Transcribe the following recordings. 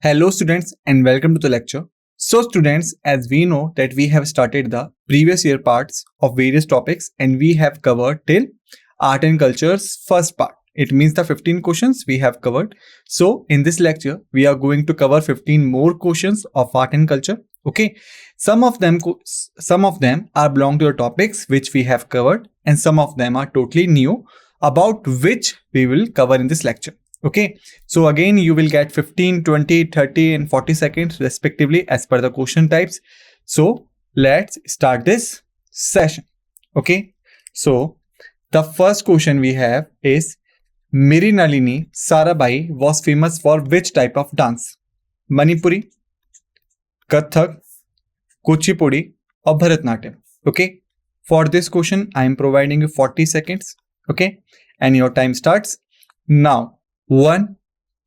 Hello students and welcome to the lecture. So students, as we know that we have started the previous year parts of various topics and we have covered till art and culture's first part. It means the 15 questions we have covered. So in this lecture, we are going to cover 15 more questions of art and culture. Okay. Some of them are belong to the topics which we have covered and some of them are totally new about which we will cover in this lecture. Okay, so again you will get 15, 20, 30 and 40 seconds respectively as per the question types. So let's start this session. Okay, so the first question we have is Miri Nalini Sarabhai was famous for which type of dance? Manipuri, Kathak, Kuchipudi or Bharatnatyam? Okay, for this question I am providing you 40 seconds. Okay, and your time starts now. 1,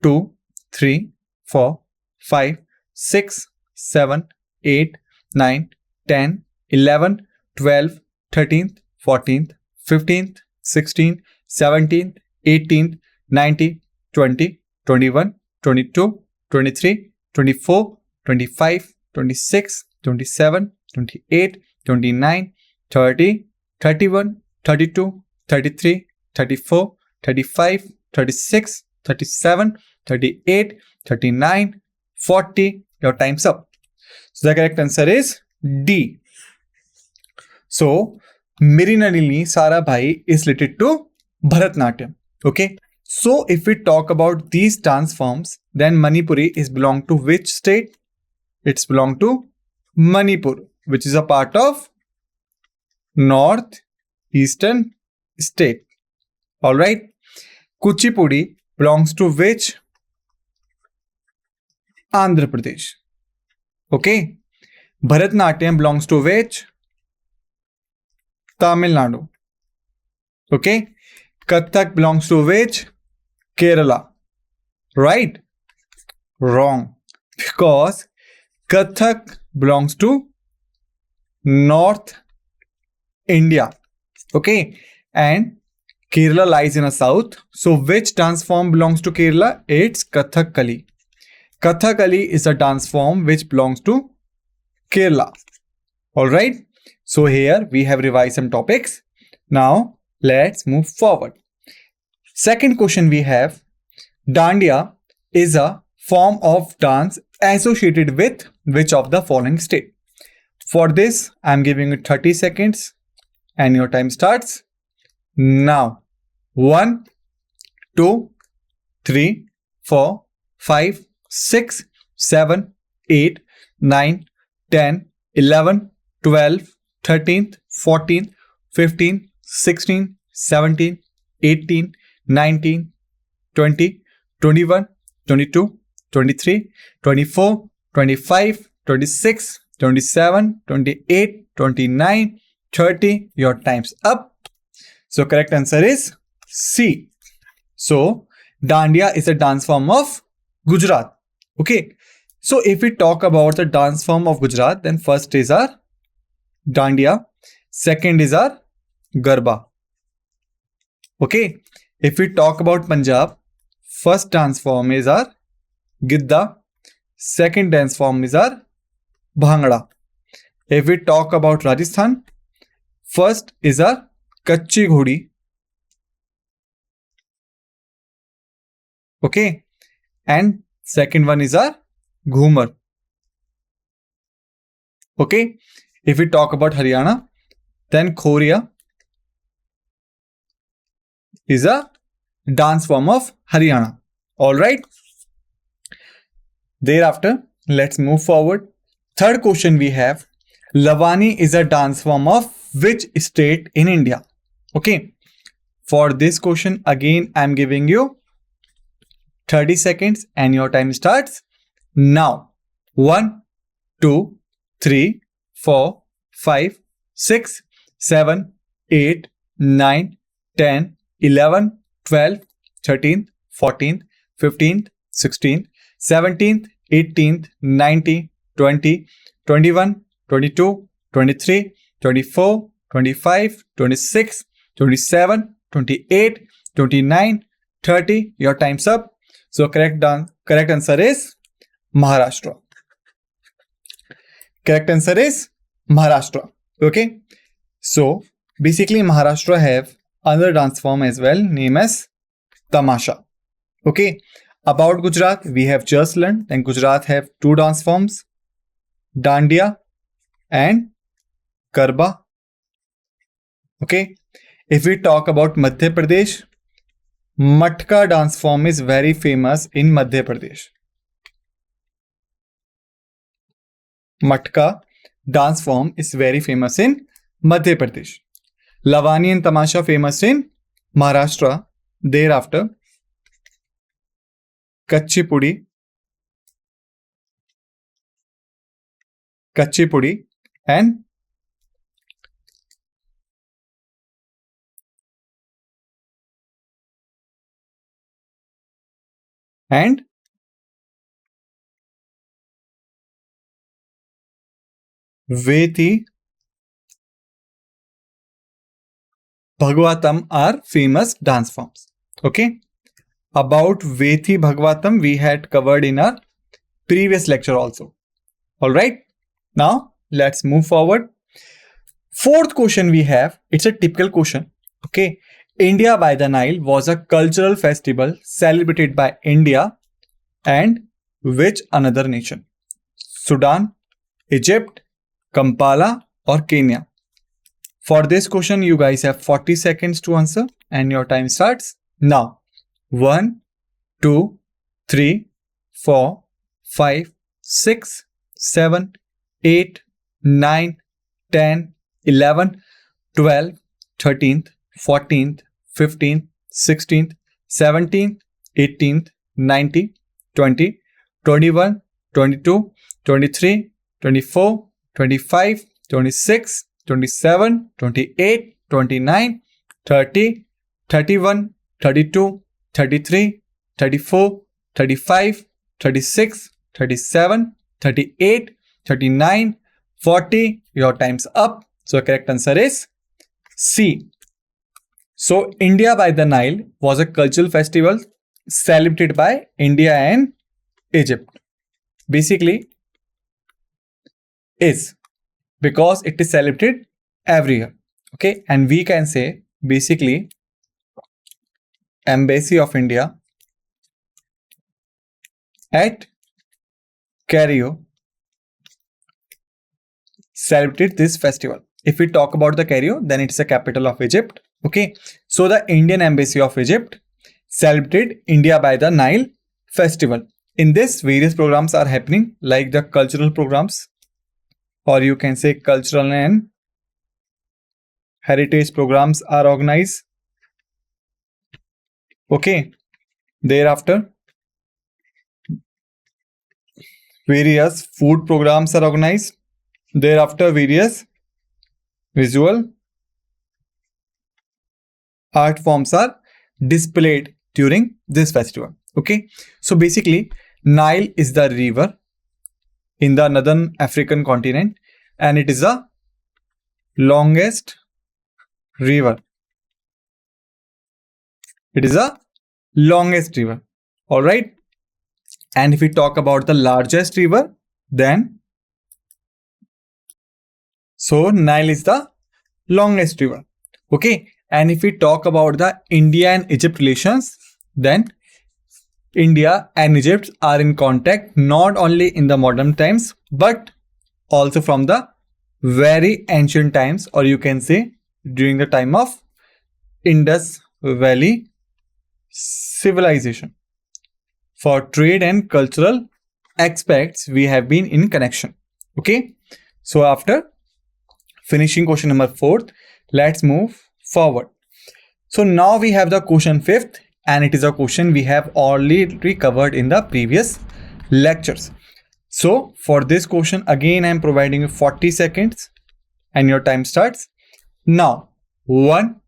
2, 3, 4, 5, 6, 7, 8, 9, 10, 11, 12, 13th, 14th, 15th, 16th, 17th, 18th, 19th, 20, 21, 22, 23, 24, 25, 26, 27, 28, 29, 30, 31, 32, 33, 34, 35, 36, 37, 38, 39, 40. Your time's up. So the correct answer is D. So Miri Nalini Sarabhai is related to Bharatnatyam. Okay. So if we talk about these dance forms, then Manipuri is belong to which state? It's belong to Manipur, which is a part of North Eastern state. All right. Kuchipudi belongs to which? Andhra Pradesh. Okay. Bharatnatyam belongs to which? Tamil Nadu. Okay. Kathak belongs to which? Kerala. Right? Wrong. Because Kathak belongs to North India. Okay. And Kerala lies in the south. So which dance form belongs to Kerala? It's Kathakali. Kathakali is a dance form which belongs to Kerala. Alright. So here we have revised some topics. Now let's move forward. Second question we have. Dandiya is a form of dance associated with which of the following state? For this, I am giving you 30 seconds and your time starts now. 1, 2, 3, 4, 5, 6, 7, 8, 9, 10, 11, 12, 13, 14, 15, 16, 17, 18, 19, 20, 21, 22, 23, 24, 25, 26, 27, 28, 29, 30. Your time's up. So correct answer is C. So Dandiya is a dance form of Gujarat. Okay. So if we talk about the dance form of Gujarat, then first is our Dandiya, second is our Garba. Okay. If we talk about Punjab, first dance form is our Gidda, second dance form is our Bhangra. If we talk about Rajasthan, first is our Kachi Ghodi. Okay. And second one is our Ghumar. Okay. If we talk about Haryana, then Khoria is a dance form of Haryana. Alright. Thereafter, let's move forward. Third question we have. Lavani is a dance form of which state in India? Okay. For this question, again, I am giving you 30 seconds and your time starts now. 1, 2, 3, 4, 5, 6, 7, 8, 9, 10, 11, 12, 13, 14, 15, 16, 17, 18, 19, 20, 21, 22, 23, 24, 25, 26, 27, 28, 29, 30. Your time's up. So correct answer is Maharashtra. Correct answer is Maharashtra. Okay. So basically Maharashtra have another dance form as well, named as Tamasha. Okay. About Gujarat, we have just learned that Gujarat have two dance forms, Dandiya and Garba. Okay. If we talk about Madhya Pradesh, Matka dance form is very famous in Madhya Pradesh. Matka dance form is very famous in Madhya Pradesh. Lavani and Tamasha famous in Maharashtra. Thereafter, Kuchipudi and Vethi Bhagavatam are famous dance forms. Okay. About Vethi Bhagavatam, we had covered in our previous lecture also. Alright. Now, let's move forward. Fourth question we have, it's a typical question. Okay. India by the Nile was a cultural festival celebrated by India and which another nation? Sudan, Egypt, Kampala or Kenya? For this question, you guys have 40 seconds to answer and your time starts now. 1, 2, 3, 4, 5, 6, 7, 8, 9, 10, 11, 12, 13th, 14th, 15th, 16th, 17th, 18th, 19th, 20, 21, 22, 23, 24, 25, 26, 27, 28, 29, 30, 31, 32, 33, 34, 35, 36, 37, 38, 39, 40. Your time's up. So correct answer is C. So India by the Nile was a cultural festival celebrated by India and Egypt. Basically, is because it is celebrated every year. Okay, and we can say basically Embassy of India at Cairo celebrated this festival. If we talk about the Cairo, then it's the capital of Egypt. Okay, so the Indian Embassy of Egypt celebrated India by the Nile festival. In this, various programs are happening, like the cultural programs, or you can say cultural and heritage programs are organized. Okay, thereafter, various food programs are organized. Thereafter, various visual art forms are displayed during this festival. Okay, so basically, Nile is the river in the northern African continent, and it is the longest river. It is the longest river. All right. And if we talk about the largest river, then so Nile is the longest river. Okay. And if we talk about the India and Egypt relations, then India and Egypt are in contact not only in the modern times, but also from the very ancient times, or you can say during the time of Indus Valley civilization. For trade and cultural aspects, we have been in connection. Okay. So after finishing question number 4, let's move forward. So now we have the question 5th, and it is a question we have already covered in the previous lectures. So for this question, again, I am providing you 40 seconds and your time starts now. 1,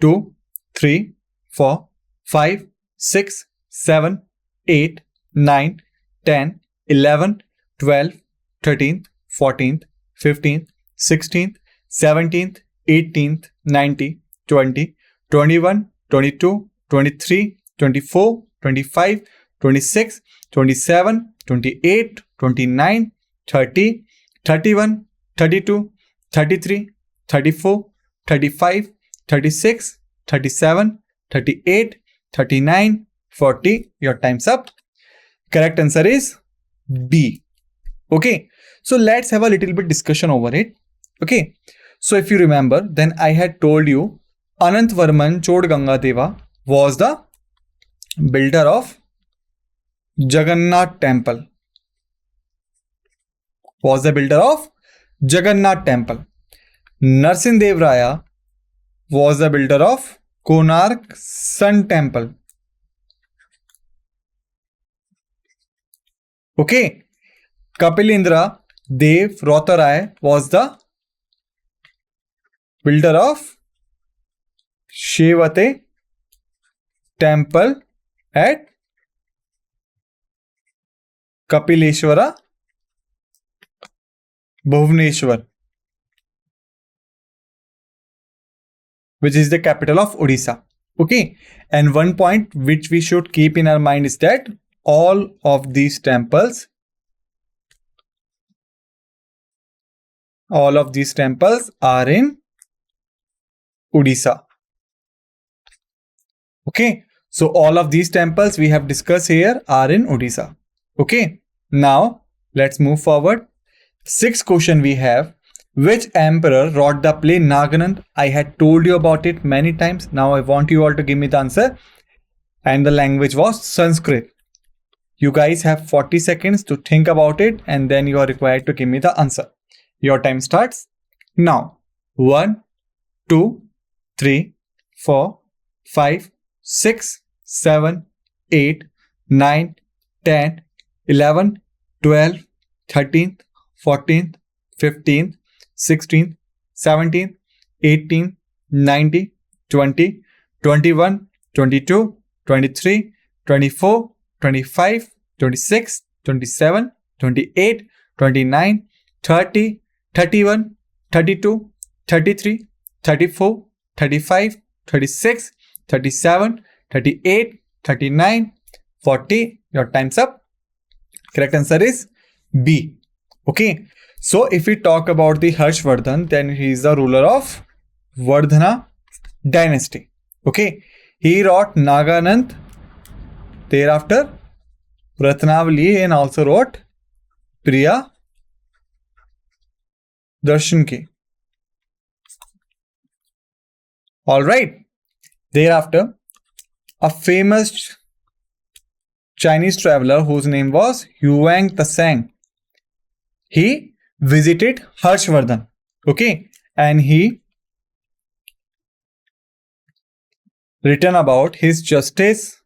2, 3, 4, 5, 6, 7, 8, 9, 10, 11, 12, 13th, 14th, 15th, 16th, 17th, 18th, 19th, 20, 21, 22, 23, 24, 25, 26, 27, 28, 29, 30, 31, 32, 33, 34, 35, 36, 37, 38, 39, 40. Your time's up. Correct answer is B. Okay, so let's have a little bit discussion over it. Okay, so if you remember, then I had told you Anantvarman Chodgangadeva was the builder of Jagannath temple. Was the builder of Jagannath temple. Narsindev Raya was the builder of Konark Sun temple. Okay, Kapilendra Dev Rotarai was the builder of Shivate temple at Kapileshwara, Bhubaneswar, which is the capital of Odisha. Okay, and one point which we should keep in our mind is that all of these temples are in Odisha. Okay, so all of these temples we have discussed here are in Odisha. Okay, now let's move forward. Sixth question we have. Which emperor wrote the play Naganand? I had told you about it many times. Now I want you all to give me the answer. And the language was Sanskrit. You guys have 40 seconds to think about it and then you are required to give me the answer. Your time starts now. 1, 2, 3, 4, 5, 6, 7, 8, 9, 10, 11, 12, 13, 14, 15, 16, 17, 18, 19, 20, 21, 22, 23, 24, 25, 26, 27, 28, 29, 30, 31, 32, 33, 34, 35, 36, 37, 38, 39, 40. Your time's up. Correct answer is B. Okay. So if we talk about the Harshvardhan, then he is the ruler of Vardhana dynasty. Okay. He wrote Naganand, thereafter Ratnavali, and also wrote Priya Darshan Ki. Alright. Thereafter, a famous Chinese traveler whose name was Huang Tsang, he visited Harshvardhan. Okay. And he written about his justice,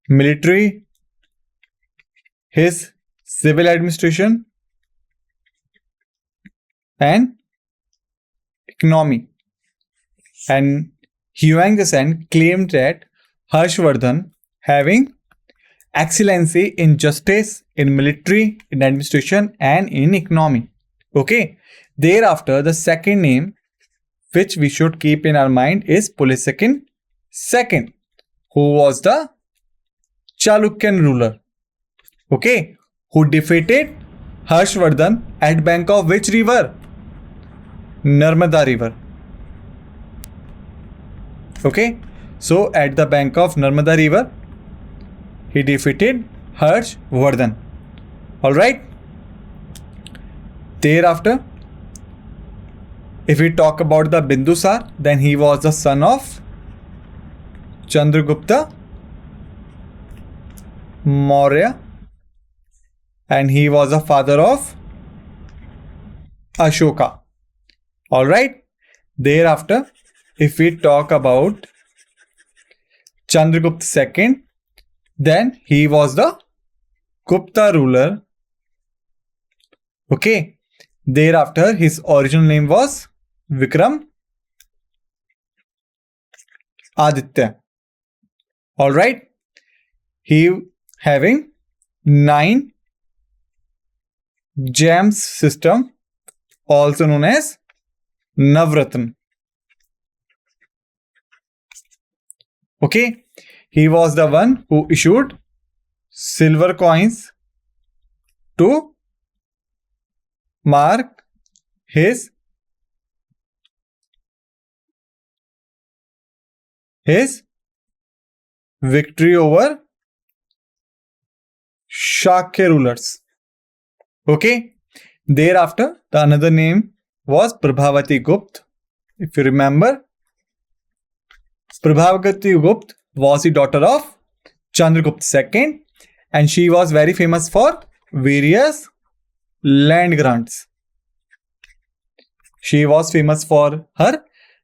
military, his civil administration, and economy. And Huang Tsang claimed that Harshvardhan having excellency in justice, in military, in administration, and in economy. Okay. Thereafter, the second name which we should keep in our mind is Pulisakin II, who was the Chalukyan ruler. Okay. Who defeated Harshvardhan at bank of which river? Narmada river. Okay. So at the bank of Narmada river, he defeated Harshvardhan. Alright. Thereafter, if we talk about the Bindusar, then he was the son of Chandragupta Maurya and he was the father of Ashoka. Alright. Thereafter, if we talk about Chandragupta II, then he was the Gupta ruler. Okay. Thereafter, his original name was Vikram Aditya. Alright. He having 9 gems system, also known as Navratna. Okay. He was the one who issued silver coins to mark his victory over Shakya rulers. Okay. Thereafter, the another name was Prabhavati Gupta. If you remember, Prabhavati Gupta was the daughter of Chandragupta II, and she was very famous for various land grants. She was famous for her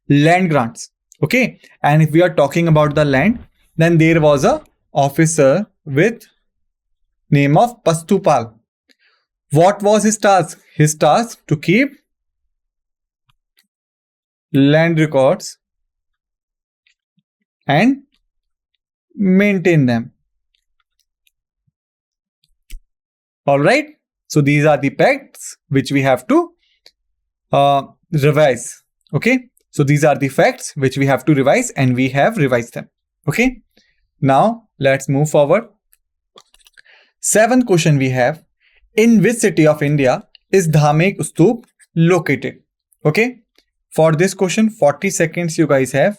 land grants. Okay. And if we are talking about the land, then there was a officer with name of Pastupal. What was his task? His task to keep land records and maintain them. All right. So these are the facts which we have to revise. Okay. So these are the facts which we have to revise, and we have revised them. Okay. Now let's move forward. 7th question we have. In which city of India is Dhamek Stup located? Okay. For this question, 40 seconds you guys have,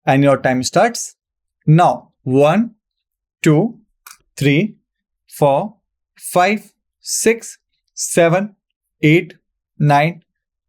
and your time starts now. 1, 2, 3, 4, 5, 6, 7, 8, 9,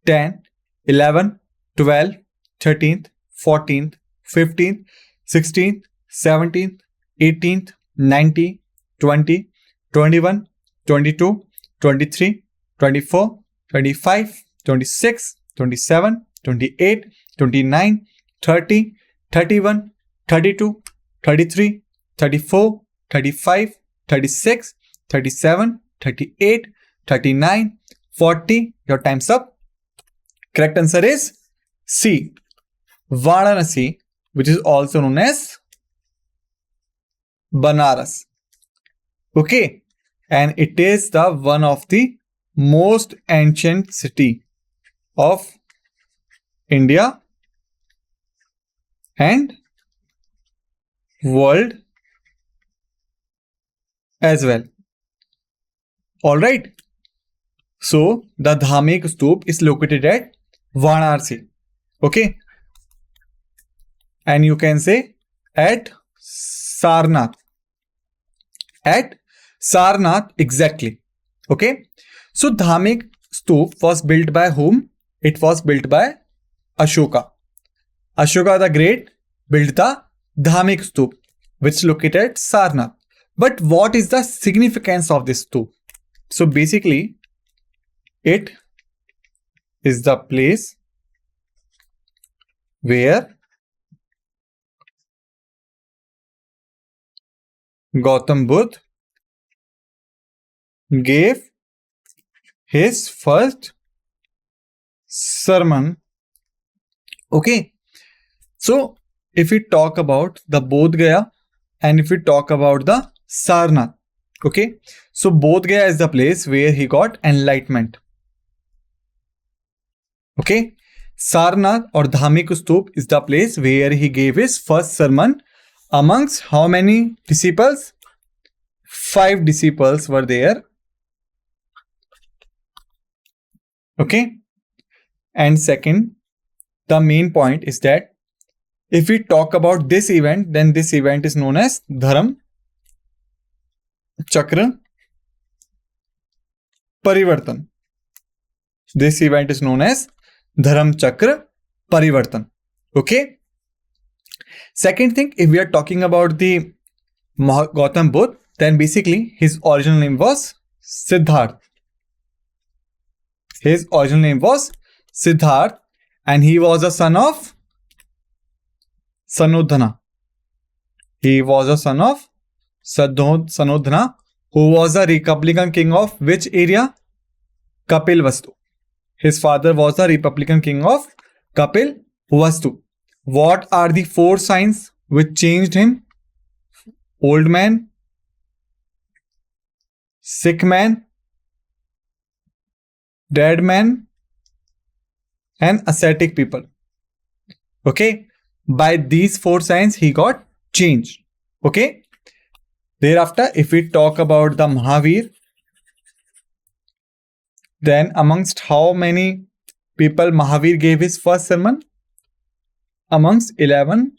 10, 11, 12, 13th, 14th, 15th, 16th, 17th, 18th, 19th, 20, 21, 22, 23, 24, 25, 26, 27, 28, 29, 30, 31, 32, 33, 34, 35, 36, 37, 38, 39, 40. Your time's up. Correct answer is C. Varanasi, which is also known as Banaras. Okay. And it is the one of the most ancient city of India and world as well. All right. So the Dhamek Stup is located at Varanasi. Okay. And you can say at Sarnath. At Sarnath, exactly. Okay. So Dhamek Stup was built by whom? It was built by Ashoka. Ashoka the Great built the Dhamek Stup, which is located at Sarnath. But what is the significance of this stup? So basically, it is the place where Gautam Buddha gave his first sermon. Okay. So if we talk about the Bodh Gaya and if we talk about the Sarnath, okay. So Bodh Gaya is the place where he got enlightenment. Okay. Sarnath or Dhamek Stup is the place where he gave his first sermon amongst how many disciples? 5 disciples were there. Okay. And second, the main point is that if we talk about this event, then this event is known as Dharam Chakra Parivartan. This event is known as Dharam Chakra Parivartan. Okay. Second thing, if we are talking about the Gautam Buddha, then basically his original name was Siddharth. His original name was Siddharth, and he was a son of Sanodhana. He was a son of Sanodhana, who was a Republican king of which area? Kapilvastu. His father was a Republican king of Kapilvastu. What are the 4 signs which changed him? Old man, sick man, dead man, and ascetic people. Okay. By these 4 signs, he got changed. Okay. Thereafter, if we talk about the Mahavir, then amongst how many people Mahavir gave his first sermon? Amongst 11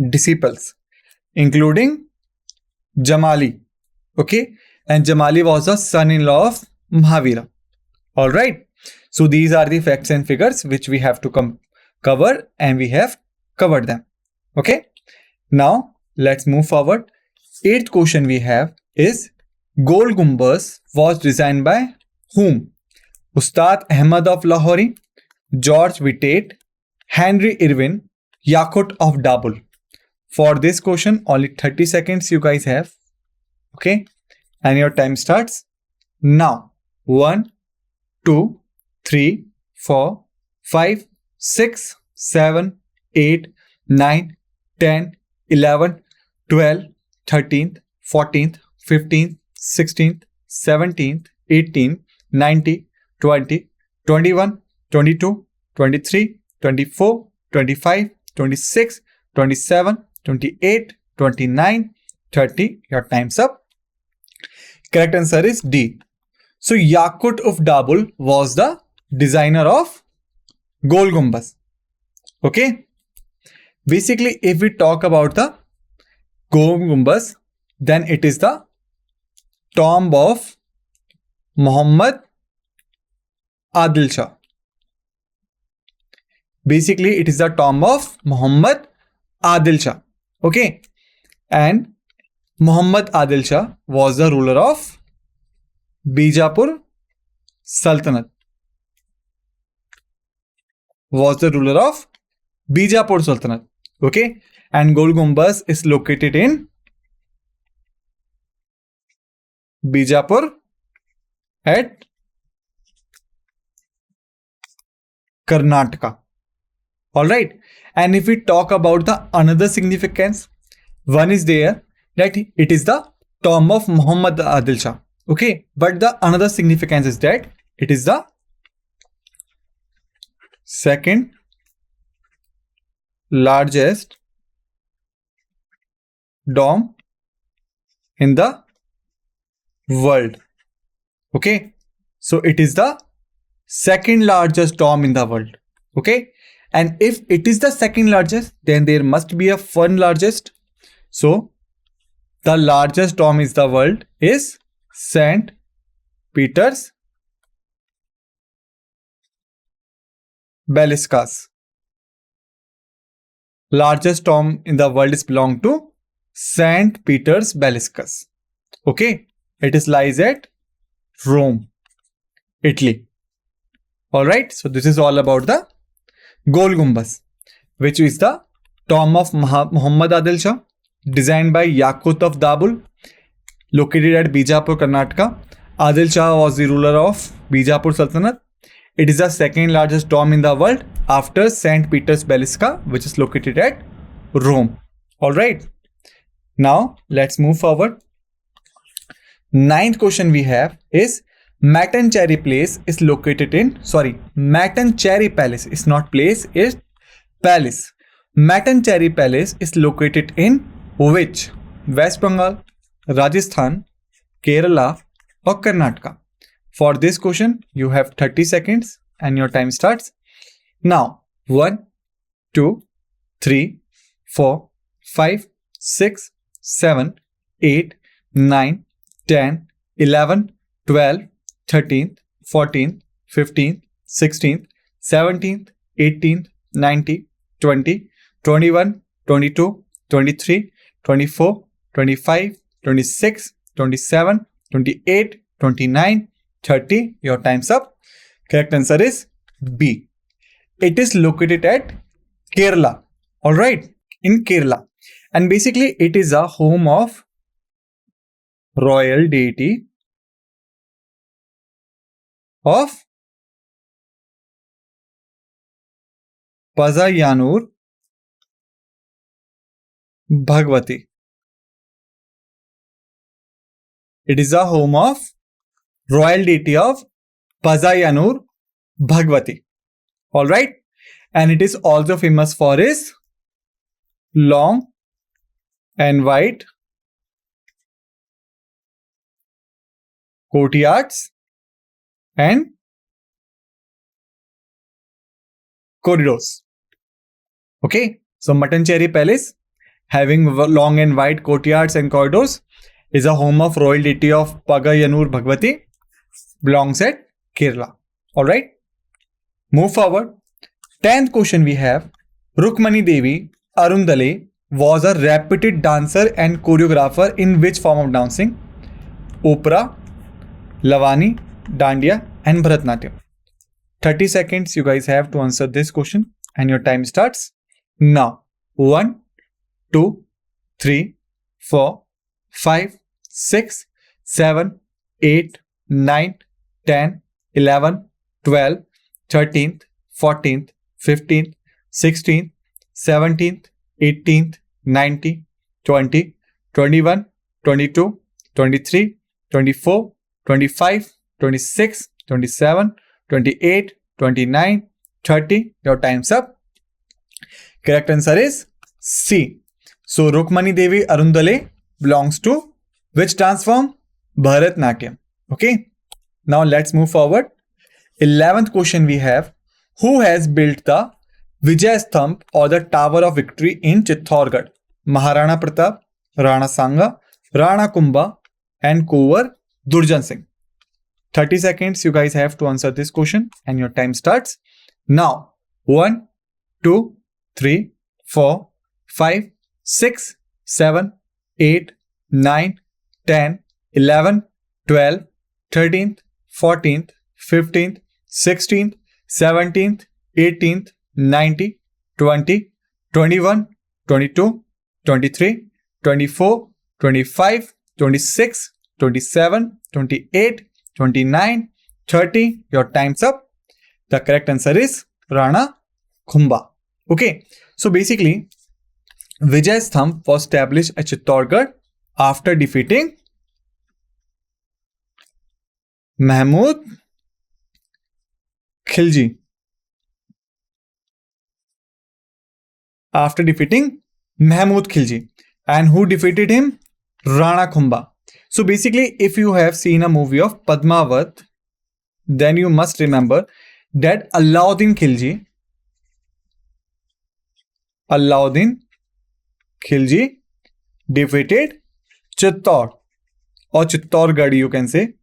disciples, including Jamali. Okay, and Jamali was the son-in-law of Mahavira. All right. So these are the facts and figures which we have to cover, and we have covered them. Okay. Now let's move forward. Eighth question we have is Gol Gumbaz was designed by whom? Ustad Ahmad of Lahori, George Whittate, Henry Irwin, Yakut of Dabul. For this question, only 30 seconds you guys have. Okay. And your time starts now. 1, 2, 3, 4, 5, 6, 7, 8, 9, 10, 11, 12, 13th, 14th, 15th, 16th, 17th, 18th, 19th, 20, 21, 22, 23, 24, 25, 26, 27, 28, 29, 30. Your time's up. Correct answer is D. So Yakut of Dabul was the designer of Gol Gumbaz. Okay. Basically, if we talk about the Gol Gumbaz, then it is the tomb of Muhammad Adil Shah. Basically, it is the tomb of Muhammad Adil Shah. Okay. And Muhammad Adil Shah was the ruler of Bijapur Sultanate. Okay. And Gol Gumbaz is located in Bijapur at Karnataka. Alright. And if we talk about the another significance, one is there that it is the tomb of Muhammad Adil Shah. Okay. But the another significance is that it is the second largest dome in the world. Okay. So it is the second largest dome in the world. Okay. And if it is the second largest, then there must be a one largest. So the largest dome in the world is St. Peter's Beliscus. Largest dome in the world is belong to St. Peter's Beliscus. Okay. It is lies at Rome, Italy. Alright. So this is all about the Gol Gumbaz, which is the tomb of Muhammad Adil Shah, designed by Yakut of Dabul, located at Bijapur, Karnataka. Adil Shah was the ruler of Bijapur Sultanate. It is the second largest tomb in the world after St. Peter's Basilica, which is located at Rome. Alright. Now let's move forward. Ninth question we have is Mattancherry Palace is located in, Mattancherry Palace is not place, is palace. Mattancherry Palace is located in which? West Bengal, Rajasthan, Kerala or Karnataka? For this question, you have 30 seconds and your time starts now. 1, 2, 3, 4, 5, 6, 7, 8, 9, 10, 11, 12, 13th, 14th, 15th, 16th, 17th, 18th, 19th, 20, 21, 22, 23, 24, 25, 26, 27, 28, 29, 30. Your time's up. Correct answer is B. It is located at Kerala. Alright, in Kerala. And basically it is a home of royal deity of Pazayanur Bhagwati. It is a home of royal deity of Pazayanur Bhagwati. Alright. And it is also famous for its long and wide courtyards, and corridors. Okay, so Mattancherry Palace, having long and wide courtyards and corridors, is a home of royal deity of Pagayanur Bhagwati, belongs at Kerala. Alright, move forward. 10th question we have, Rukmani Devi Arundale was a reputed dancer and choreographer in which form of dancing? Opera, Lavani, Dandiya, and Bharatnatyam. 30 seconds you guys have to answer this question, and your time starts now. 1, 2, 3, 4, 5, 6, 7, 8, 9, 10, 11, 12, 13th, 14th, 15th, 16th, 17th, 18th, 19th, 20, 21, 22, 23, 24, 25, 26, 27, 28, 29, 30. Your time's up. Correct answer is C. So Rukmani Devi Arundale belongs to which dance form? Bharatnatyam. Okay. Now let's move forward. 11th question we have, who has built the Vijay Sthamb or the Tower of Victory in Chittorgarh? Maharana Pratap, Rana Sanga, Rana Kumbha, and Kuvar Durjan Singh. 30 seconds you guys have to answer this question, and your time starts now. 1, 2, 3, 4, 5, 6, 7, 8, 9, 10, 11, 12, 13th, 14th, 15th, 16th, 17th, 18th, 19th, 20, 21, 22, 23, 24, 25, 26, 27, 28, 29, 30. Your time's up. The correct answer is Rana Kumbha. Okay, so basically, Vijay Sthamb was established at Chittorgarh after defeating Mahmud Khilji. After defeating Mahmud Khilji. And who defeated him? Rana Kumbha. So basically, if you have seen a movie of Padmavat, then you must remember that Alauddin Khilji defeated Chittor or Chittorgarh, you can say.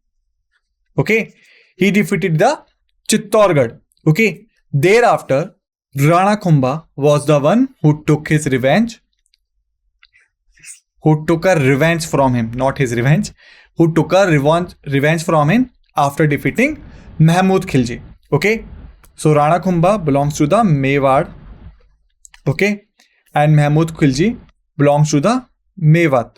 Okay, he defeated the Chittorgarh. Okay, thereafter Rana Kumbha was the one who took his revenge, who took a revenge from him, not his revenge, who took a revenge from him after defeating Mahmud Khilji. Okay, so Rana Kumbha belongs to the Mewar. Okay, and Mahmud Khilji belongs to the Mewat.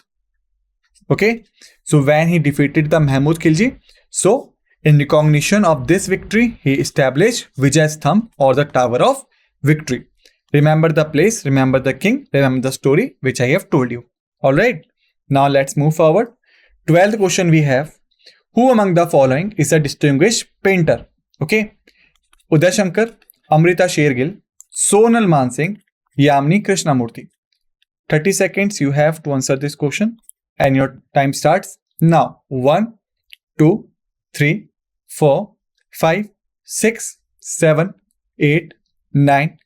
Okay, so when he defeated the Mahmud Khilji, so in recognition of this victory, he established Vijay Sthamb or the Tower of Victory. Remember the place, remember the king, remember the story which I have told you. Alright, now let's move forward. 12th question we have, who among the following is a distinguished painter? Okay, Uday Shankar, Amrita Shergill, Sonal Mansingh, Yamini Krishnamurthy. 30 seconds you have to answer this question, and your time starts now. 1, 2, 3, 4, 5, 6, 7, 8, 9,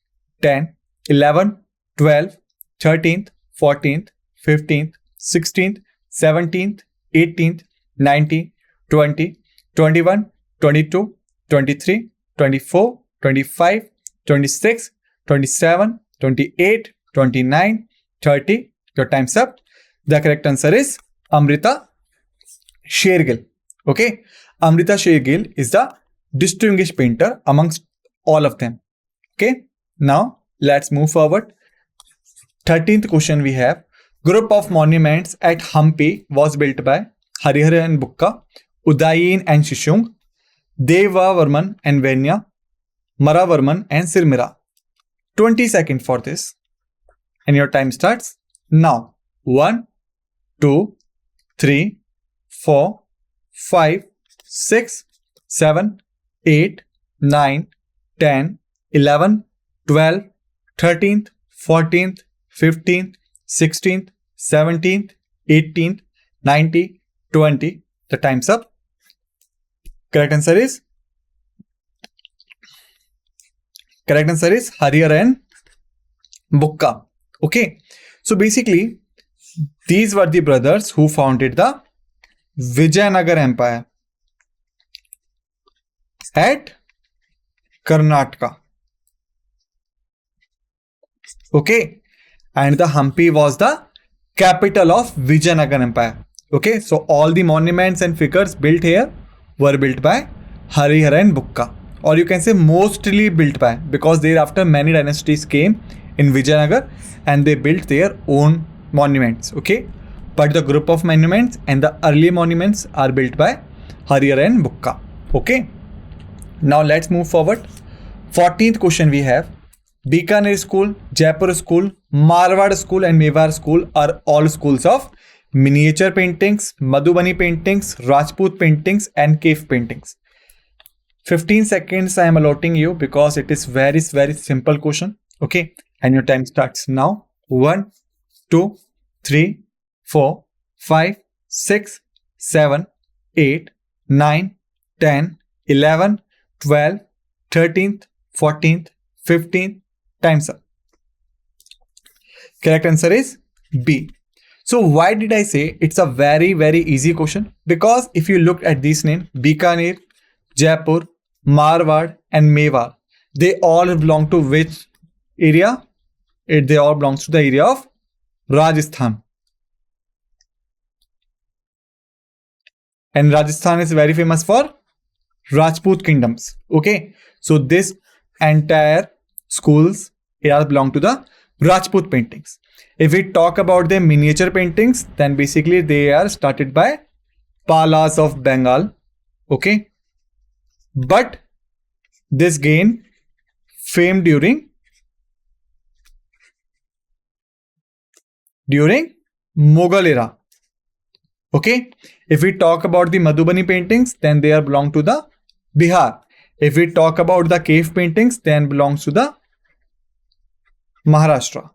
10, 11, 12, 13th, 14th, 15th, 16th, 17th, 18th, 19th, 20, 21, 22, 23, 24, 25, 26, 27, 28, 29, 30. Your time's up. The correct answer is Amrita Shergill. Okay, Amrita Shergill is the distinguished painter amongst all of them. Okay, now let's move forward. 13th question we have, group of monuments at Hampi was built by Harihara and Bukka, Udayin and Shishung, Devavarman and Venya, Maravarman and Sirmira. 20 seconds for this, and your time starts now. 1, 2, 3, 4, 5, 6, 7, 8, 9, 10, 11, 12, 13th, 14th, 15th, 16th, 17th, 18th, 19th, 20. The time's up. Correct answer is Harihar and Bukka. Okay. So basically, these were the brothers who founded the Vijayanagar Empire at Karnataka. Okay. And the Hampi was the capital of Vijayanagar Empire. Okay. So all the monuments and figures built here were built by Harihar and Bukka. Or you can say mostly built by, because thereafter many dynasties came in Vijayanagar and they built their own monuments. Okay. But the group of monuments and the early monuments are built by Harihar and Bukka. Okay. Now let's move forward. 14th question we have. Bikaner School, Jaipur School, Marwar School and Mewar School are all schools of miniature paintings, Madhubani paintings, Rajput paintings and cave paintings. 15 seconds I am allotting you because it is very simple question. Okay. And your time starts now. 1, 2, 3, 4, 5, 6, 7, 8, 9, 10, 11, 12, 13th, 14th, 15th. Time's up. Correct answer is B. So why did I say it's a very easy question? Because if you look at these names, Bikaner, Jaipur, Marwar and Mewar, they all belong to which area? They all belong to the area of Rajasthan. And Rajasthan is very famous for Rajput kingdoms. Okay. So this entire schools here belong to the Rajput paintings. If we talk about the miniature paintings, then basically they are started by Palas of Bengal. Okay. But this gained fame during Mughal era. Okay. If we talk about the Madhubani paintings, then they are belong to the Bihar. If we talk about the cave paintings, then belongs to the Maharashtra.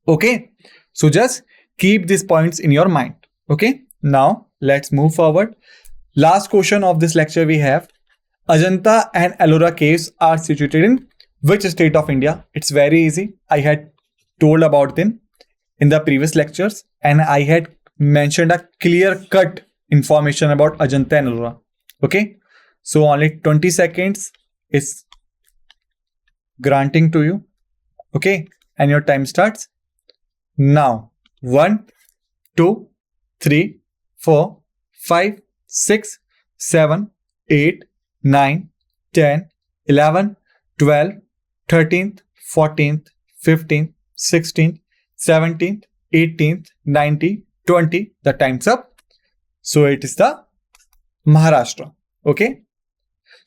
Okay. So just keep these points in your mind. Okay. Now let's move forward. Last question of this lecture we have. Ajanta and Ellora caves are situated in which state of India? It's very easy. I had told about them in the previous lectures and I had mentioned a clear-cut information about Ajanta and Ellora. Okay. So only 20 seconds is granting to you. Okay. And your time starts now. 1, 2, 3, 4, 5, 6, 7, 8, 9, 10, 11, 12, 13th, 14th, 15th, 16th, 17th, 18th, 19th, 20th. The time's up. So it is the Maharashtra. Okay.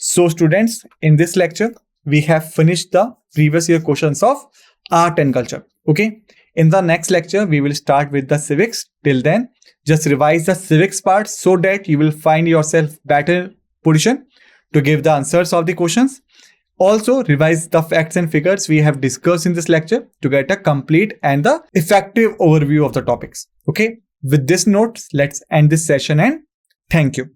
So students, in this lecture, we have finished the previous year questions of art and culture. Okay. In the next lecture, we will start with the civics. Till then, just revise the civics part so that you will find yourself better position to give the answers of the questions. Also, revise the facts and figures we have discussed in this lecture to get a complete and the effective overview of the topics. Okay. With this note, let's end this session and thank you.